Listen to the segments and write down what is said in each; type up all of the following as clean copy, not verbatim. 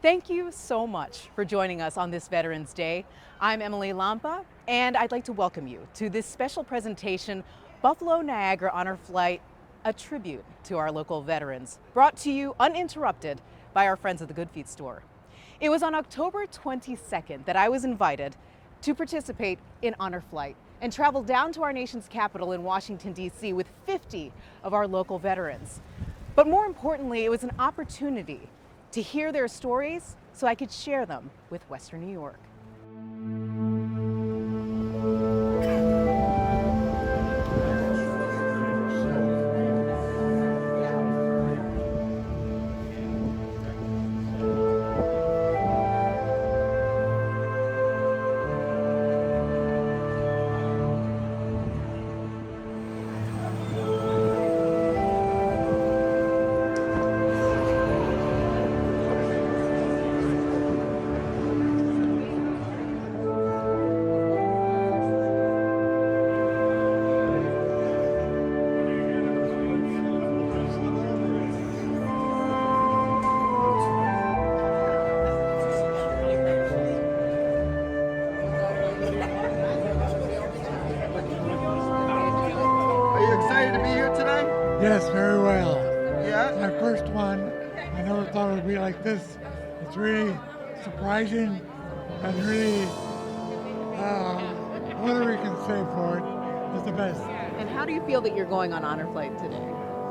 Thank you so much for joining us on this Veterans Day. I'm Emily Lampa, and I'd like to welcome you to this special presentation, Buffalo Niagara Honor Flight, a tribute to our local veterans, brought to you uninterrupted by our friends at the Good Feet store. It was on October 22nd that I was invited to participate in Honor Flight and travel down to our nation's capital in Washington, D.C. with 50 of our local veterans. But more importantly, it was an opportunity to hear their stories so I could share them with Western New York. Yes, very well. Yeah? My first one. I never thought it would be like this. It's really surprising and really, whatever you can say for it, is the best. And how do you feel that you're going on Honor Flight today?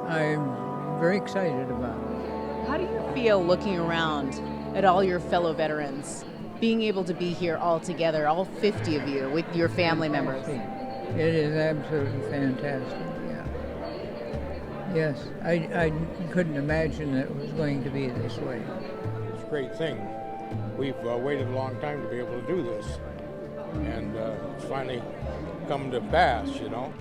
I'm very excited about it. How do you feel looking around at all your fellow veterans, being able to be here all together, all 50 of you, with your family members? It is absolutely fantastic, yeah. Yes, I couldn't imagine that it was going to be this way. It's a great thing. We've waited a long time to be able to do this, and it's finally come to pass, you know.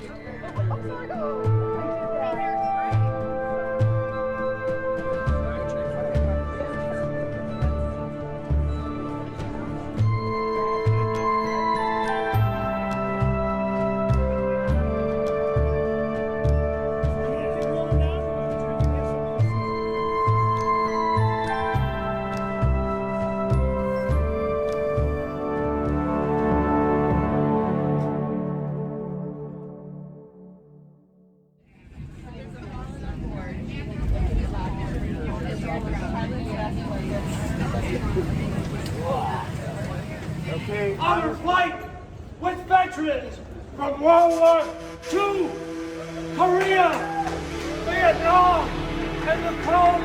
Okay. Honor Flight with veterans from World War II, Korea, Vietnam, and the Cold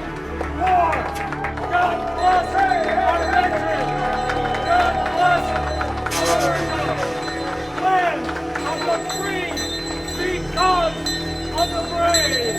War. God bless our veterans. God bless America. Land of the free, because of the brave.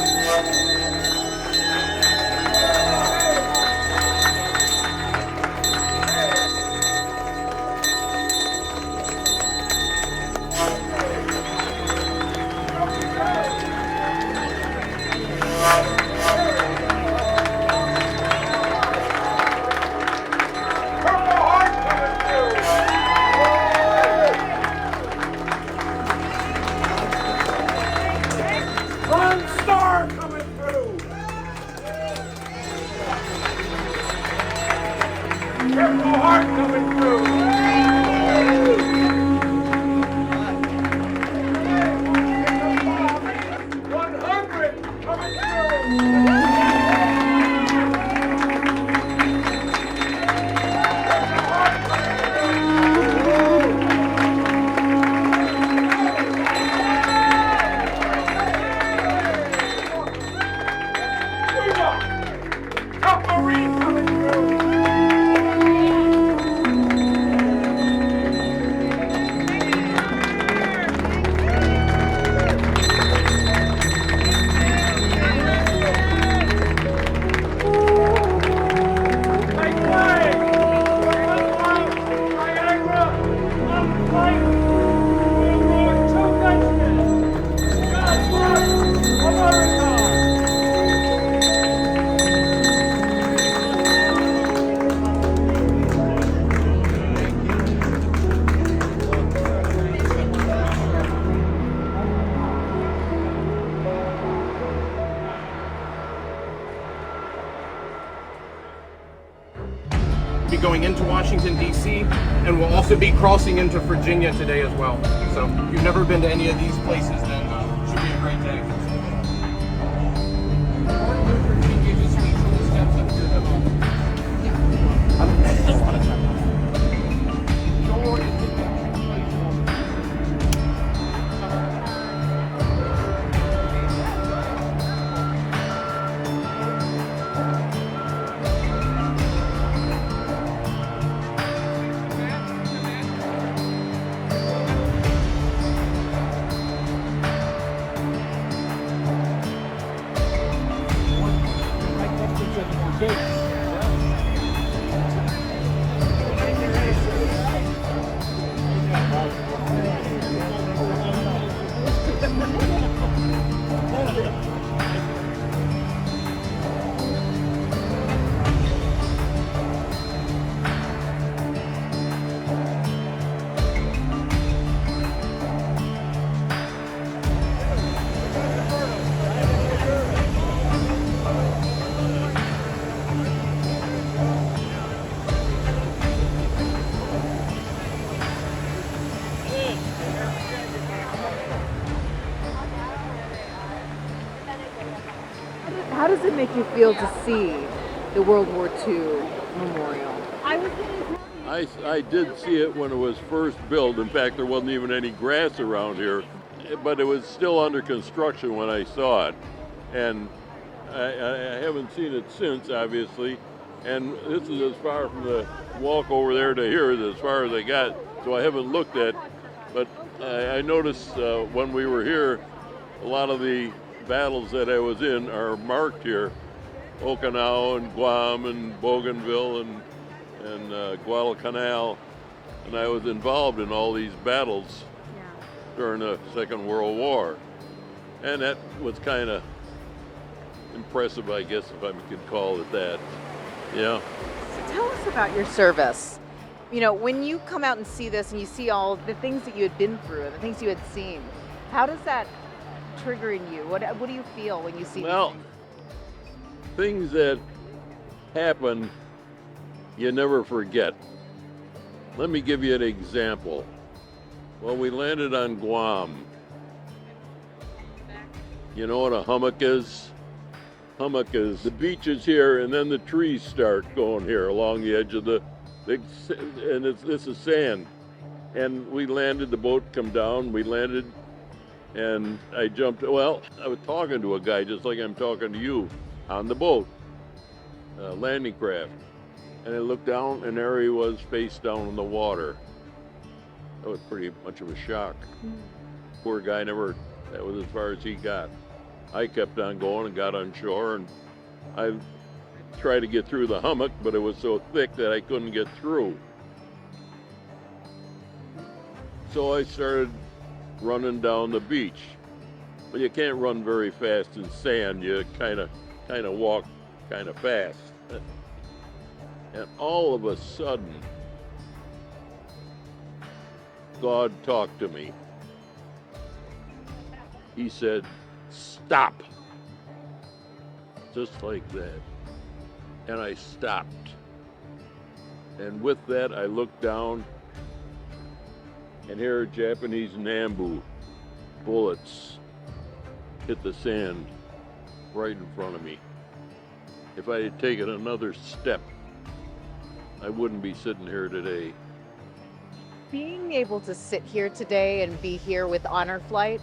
be going into Washington, D.C., and we'll also be crossing into Virginia today as well. So if you've never been to any of these places, then it should be a great day. Martin Luther King gave his speech on the steps up here. A lot of time. How does it make you feel to see the World War II memorial? I did see it when it was first built. In fact, there wasn't even any grass around here, but it was still under construction when I saw it. And I haven't seen it since, obviously. And this is as far from the walk over there to here as far as I got, so I haven't looked at. But I noticed when we were here, a lot of the battles that I was in are marked here. Okinawa and Guam and Bougainville and Guadalcanal, and I was involved in all these battles during the Second World War, and that was kind of impressive, I guess, if I could call it that. Yeah. So tell us about your service. You know, when you come out and see this and you see all the things that you had been through and the things you had seen, how does that trigger in you? What do you feel when you see Well, things that happen you never forget. Let me give you an example. Well, we landed on Guam. You know what a hummock is? Hummock is the beaches here, and then the trees start going here along the edge of the big, and this is sand. And we landed, the boat come down, we landed, and I jumped, well, I was talking to a guy just like I'm talking to you on the boat, landing craft. And I looked down, and there he was face down in the water. That was pretty much of a shock. Poor guy that was as far as he got. I kept on going and got on shore, and I tried to get through the hummock, but it was so thick that I couldn't get through. So I started running down the beach. But you can't run very fast in sand. You kind of walk kind of fast. And all of a sudden, God talked to me. He said, "Stop." Just like that. And I stopped. And with that, I looked down, and here are Japanese Nambu bullets hit the sand right in front of me. If I had taken another step, I wouldn't be sitting here today. Being able to sit here today and be here with Honor Flight,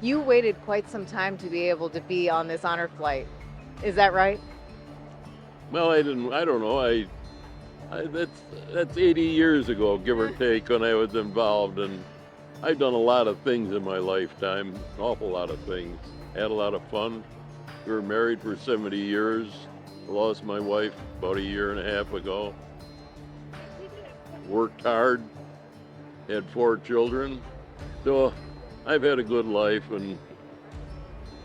you waited quite some time to be able to be on this Honor Flight. Is that right? Well, I don't know. That's 80 years ago, give or take, when I was involved, and I've done a lot of things in my lifetime, an awful lot of things. Had a lot of fun. We were married for 70 years. I lost my wife about a year and a half ago. Worked hard, had 4 children. So I've had a good life, and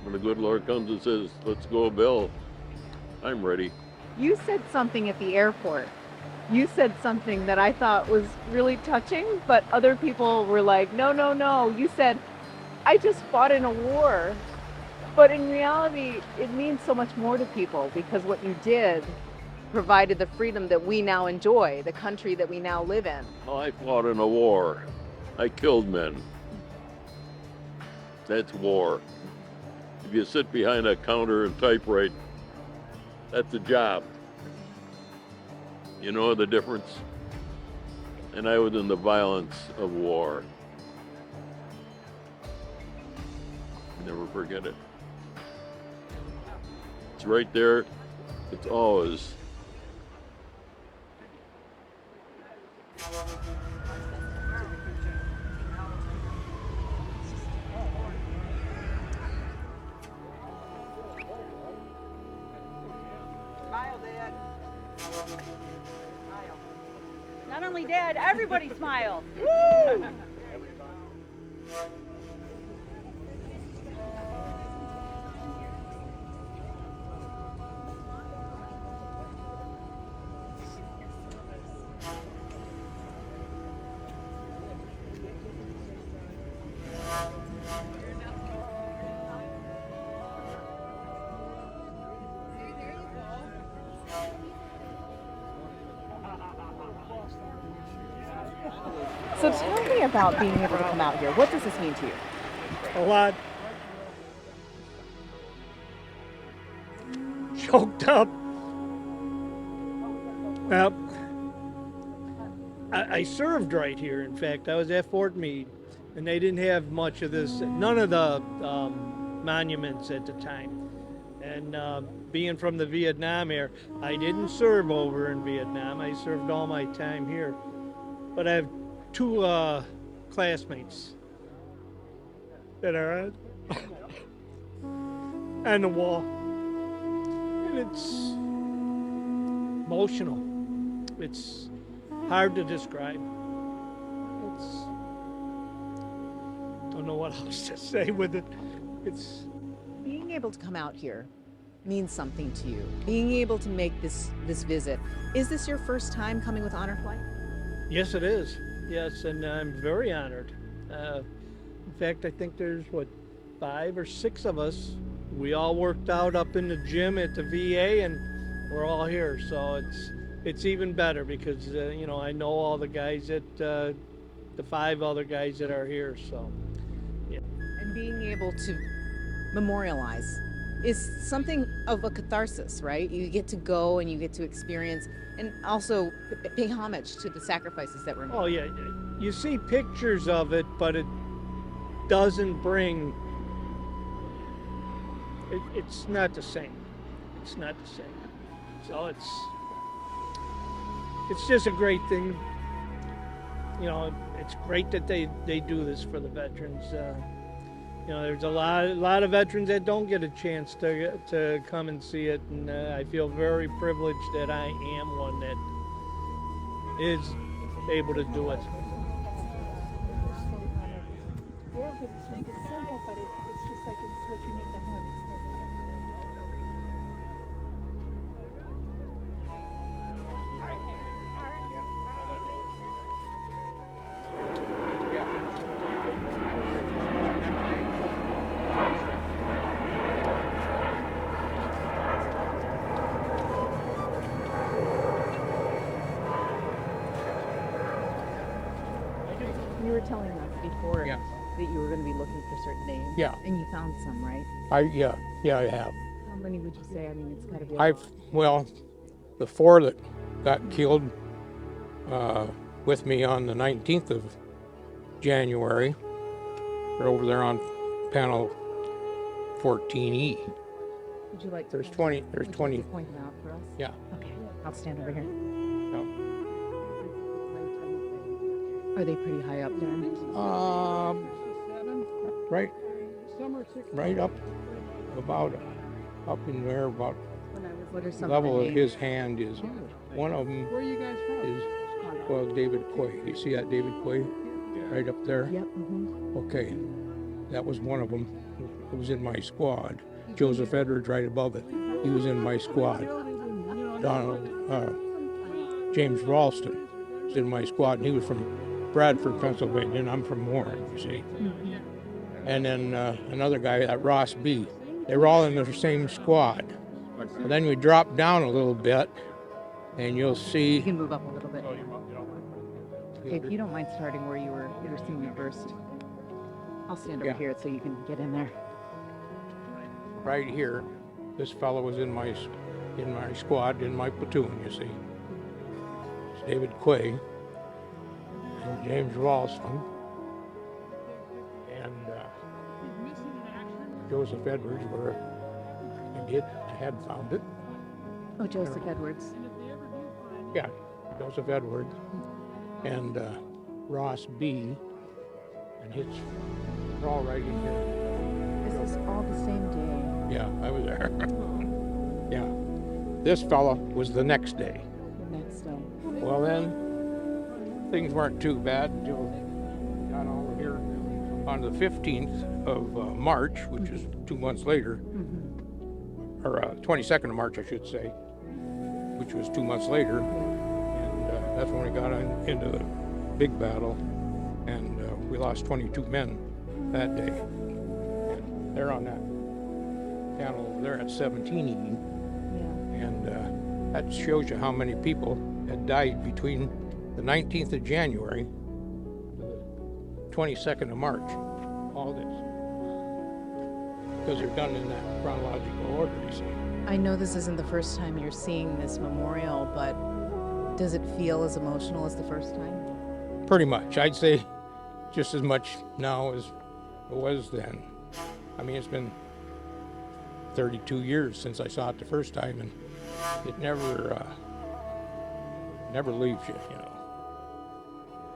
when the good Lord comes and says, "Let's go, Bill," I'm ready. You said something at the airport. You said something that I thought was really touching, but other people were like, no, no, no. You said, "I just fought in a war." But in reality, it means so much more to people because what you did provided the freedom that we now enjoy, the country that we now live in. Oh, I fought in a war. I killed men. That's war. If you sit behind a counter and typewrite, that's a job. You know the difference? And I was in the violence of war. Never forget it. It's right there. It's always. Not only Dad, everybody smile. Woo! So tell me about being able to come out here. What does this mean to you? A lot. Choked up. Well, I served right here. In fact, I was at Fort Meade, and they didn't have much of this, none of the monuments at the time. And being from the Vietnam era, I didn't serve over in Vietnam. I served all my time here. But I have two classmates that are on the wall. And it's emotional. It's hard to describe. Don't know what else to say with it. It's Being able to come out here means something to you. Being able to make this visit. Is this your first time coming with Honor Flight? Yes, it is. Yes, and I'm very honored. In fact, I think there's, 5 or 6 of us. We all worked out up in the gym at the VA, and we're all here. So it's even better because, I know all the guys the 5 other guys that are here, so, yeah. And being able to memorialize is something of a catharsis, right? You get to go and you get to experience and also pay homage to the sacrifices that were made. Oh, yeah. You see pictures of it, but it doesn't bring... It's not the same. It's not the same. So it's just a great thing. It's great that they do this for the veterans. There's a lot of veterans that don't get a chance to come and see it, and I feel very privileged that I am one that is able to do it. You were telling us before Yeah. that you were going to be looking for certain names. Yeah. And you found some, right? I have. How many would you say? I mean, it's got to be. The 4 that got killed with me on the 19th of January are over there on panel 14E. Would you like to? There's 20. There's would you 20. like to point them out for us? Yeah. Okay, I'll stand over here. Yeah. Are they pretty high up there? Right up about up in there about What are some level of of the names? his hand is. One of them is David Quay. You see that David Quay right up there? Yep. Mm-hmm. Okay, that was one of them. It was in my squad. Joseph Edwards right above it. He was in my squad. James Ralston was in my squad, and he was from Bradford, Pennsylvania, and I'm from Warren, you see. Mm-hmm. And then another guy, Ross B. They were all in the same squad. And then we dropped down a little bit, and you'll You see. can move up a little bit. If you don't mind starting where you were seeing me first. I'll stand over Yeah. here so you can get in there. Right here, this fellow was in my squad, in my platoon, you see. It's David Quay and James Ralston and Joseph Edwards, where I had found it. Oh, Joseph Edwards. Yeah, Joseph Edwards and Ross B. And they're all right in here. This is all the same day. Yeah, I was there. Yeah. This fella was the next day. The next day. Well, then, things weren't too bad until we got over here on the 15th of March, which is 2 months later, or 22nd of March, I should say, which was 2 months later. And that's when we got into the big battle, and we lost 22 men that day. And they're on that panel over there at 17. Yeah. And that shows you how many people had died between the 19th of January to the 22nd of March. All this. Because they're done in that chronological order, you see. I know this isn't the first time you're seeing this memorial, but does it feel as emotional as the first time? Pretty much. I'd say just as much now as it was then. I mean, it's been 32 years since I saw it the first time, and it never leaves you, you know.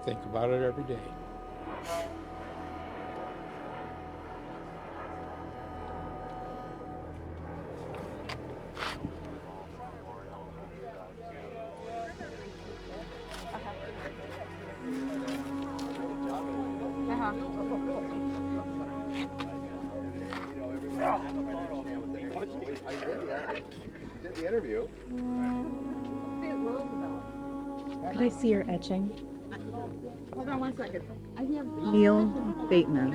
Think about it every day. Could I see your etching? Hold on 1 second. Neil Bateman.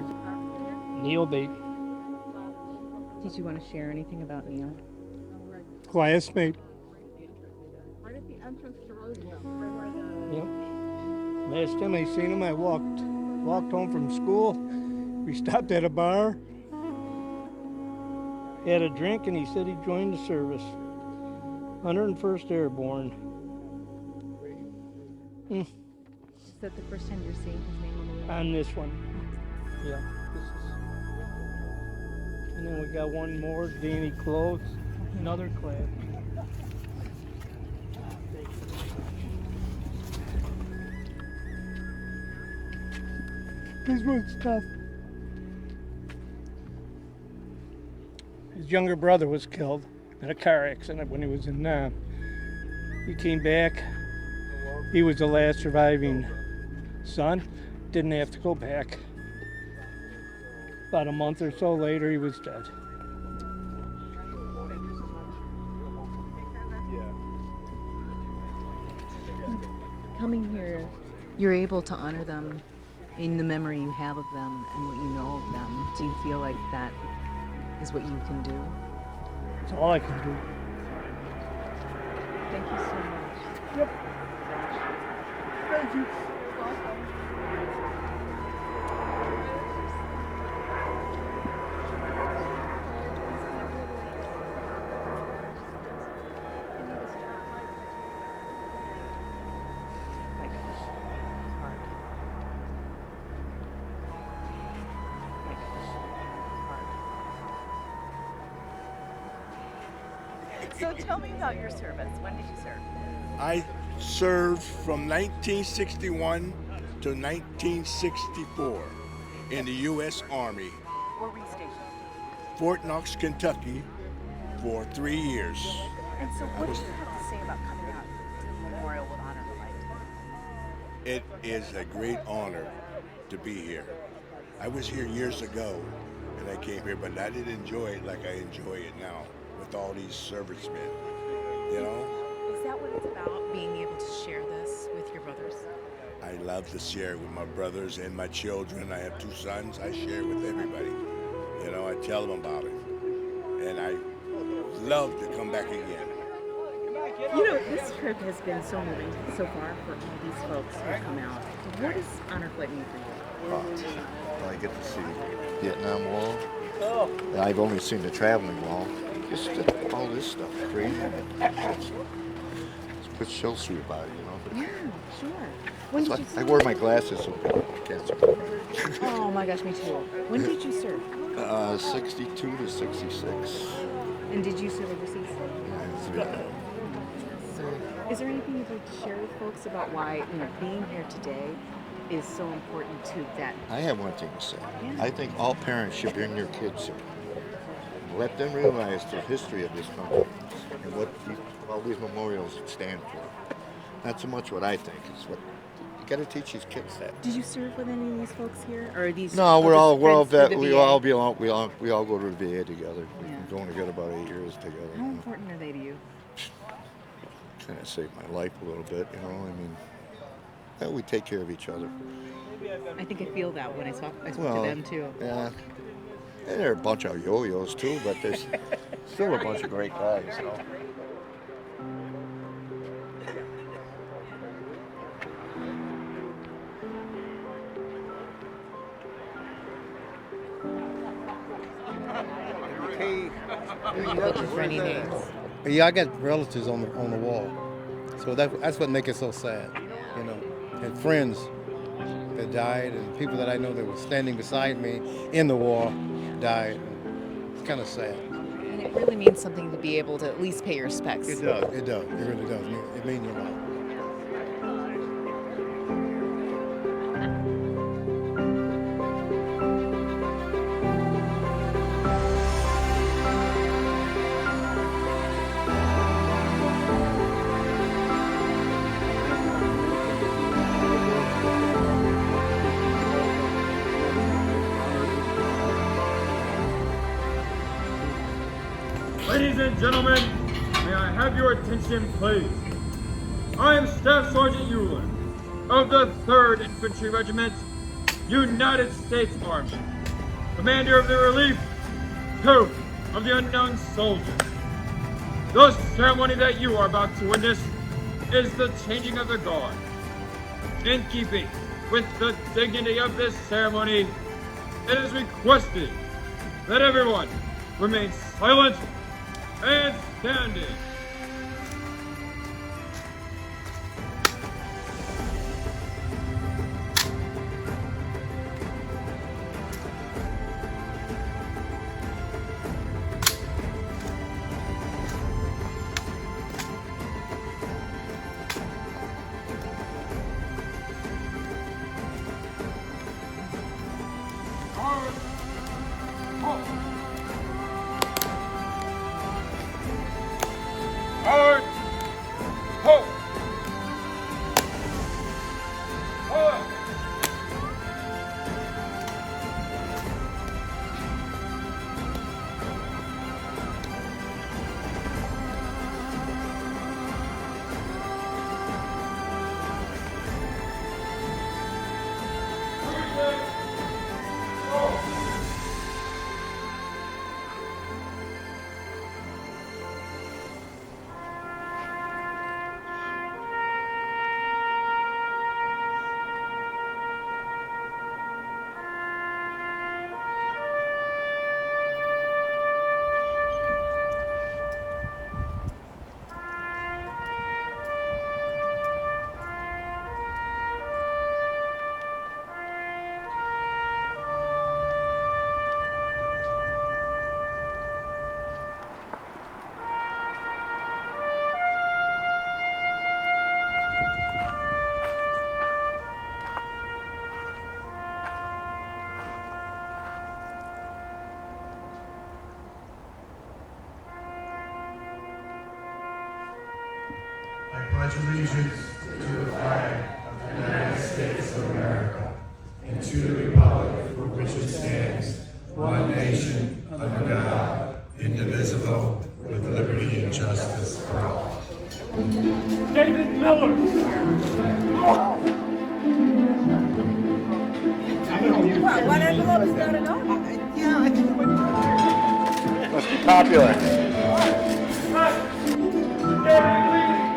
Neil Bate, Did you want to share anything about Neil? classmate. Right at the entrance to Roseville. Yep. Last time I seen him, I walked home from school. We stopped at a bar, had a drink, and he said he joined the service. 101st Airborne. Is that the first time you're seeing his name on the wall? On this one. Yeah. This is. And then we got one more, Danny Close, another class. This one's tough. His younger brother was killed in a car accident when he was in Nam. He came back. He was the last surviving son. Didn't have to go back. About a month or so later, he was dead. Coming here, you're able to honor them in the memory you have of them and what you know of them. Do you feel like that is what you can do? That's all I can do. Thank you so much. Thank you. So tell me about your service. When did you serve? I served from 1961 to 1964 in the U.S. Army, Where were you stationed? Fort Knox, Kentucky, for 3 years. And so what do you have to say about coming out to the memorial with honor the light? It is a great honor to be here. I was here years ago, and I came here, but I didn't enjoy it like I enjoy it now with all these servicemen, you know? Is that what it's about, being able to share this with your brothers? I love to share with my brothers and my children. I have 2 sons. I share with everybody. You know, I tell them about it. And I love to come back again. You know, this trip has been so moving so far for all these folks who have come out. What does Honor Flight mean for you? I get to see Vietnam Wall. And I've only seen the traveling wall. Just all this stuff, crazy. It puts chills through your body, you know. Yeah, sure. When did you I wore my glasses so people can't see. Oh my gosh, me too. When did you serve? 62 to 66. And did you serve overseas? Yeah. So, is there anything you'd like to share with folks about why being here today is so important to that? I have one thing to say. Yeah. I think all parents should bring their kids here. Let them realize the history of this country and what all these memorials stand for. Not so much what I think, it's what you got to teach these kids that. Did you serve with any of these folks here, or are these? No, we're all friends through the we VA? all belong. We all go to the VA together. We've Yeah. been going together about 8 years together. How important are they to you? Kind of saved my life a little bit, you know. I mean, we take care of each other. I think I feel that when I spoke Well, to them too. Yeah. And there are a bunch of yo-yos too, but there's still a bunch of great guys, you know. Looking for any names? Yeah, I got relatives on the wall, so that's what makes it so sad, you know. And friends that died, and people that I know that were standing beside me in the war died. It's kind of sad. And it really means something to be able to at least pay your respects. It does. It does. It really does. It means a lot. Ladies and gentlemen, may I have your attention, please? I am Staff Sergeant Euler of the 3rd Infantry Regiment, United States Army, Commander of the Relief, 2 of the Unknown Soldiers. The ceremony that you are about to witness is the changing of the guard. In keeping with the dignity of this ceremony, it is requested that everyone remain silent and standing. Hard! Halt! Halt! I pledge allegiance to the flag of the United States of America and to the republic for which it stands, one nation, under God, indivisible, with liberty and justice for all. David Miller! What envelope is that enough? Yeah, I think it would. Must be popular. David Lee!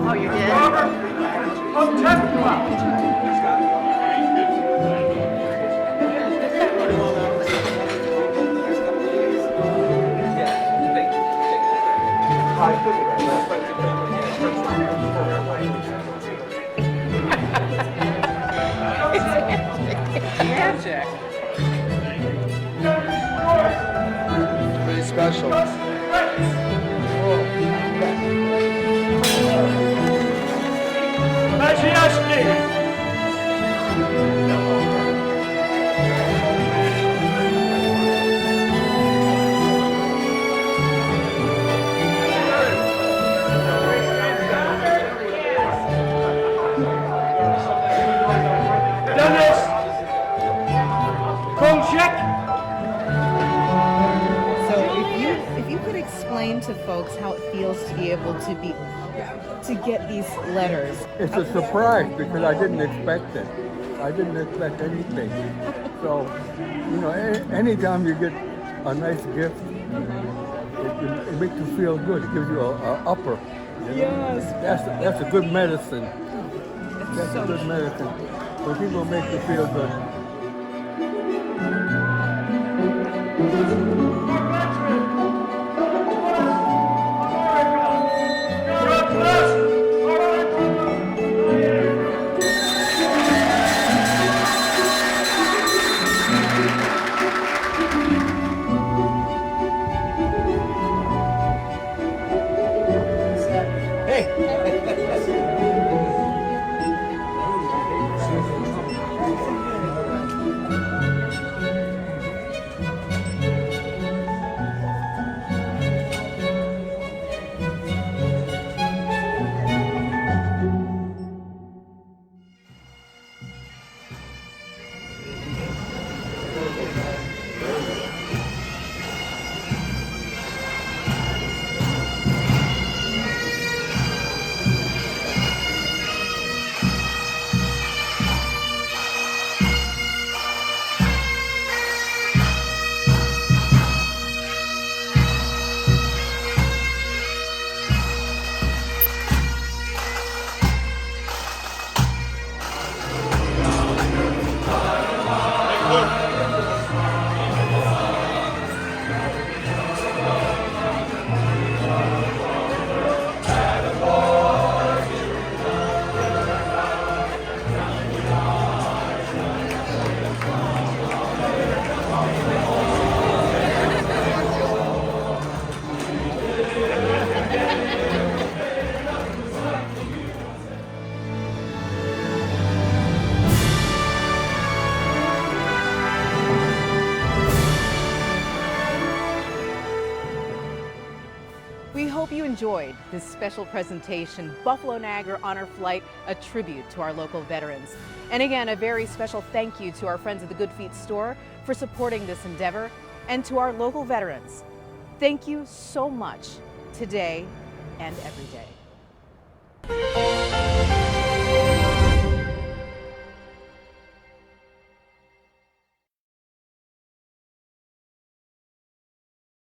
Oh, you did? Magic. Really special. If you could explain to folks how it feels to be able to get these letters. It's a surprise because I didn't expect it. I didn't expect anything. So, you know, anytime you get a nice gift, it makes you feel good. It gives you a upper. You know? Yes. That's a good medicine. That's a good medicine. So people make you feel good. We hope you enjoyed this special presentation, Buffalo Niagara Honor Flight, a tribute to our local veterans. And again, a very special thank you to our friends at the Good Feet store for supporting this endeavor, and to our local veterans. Thank you so much today and every day.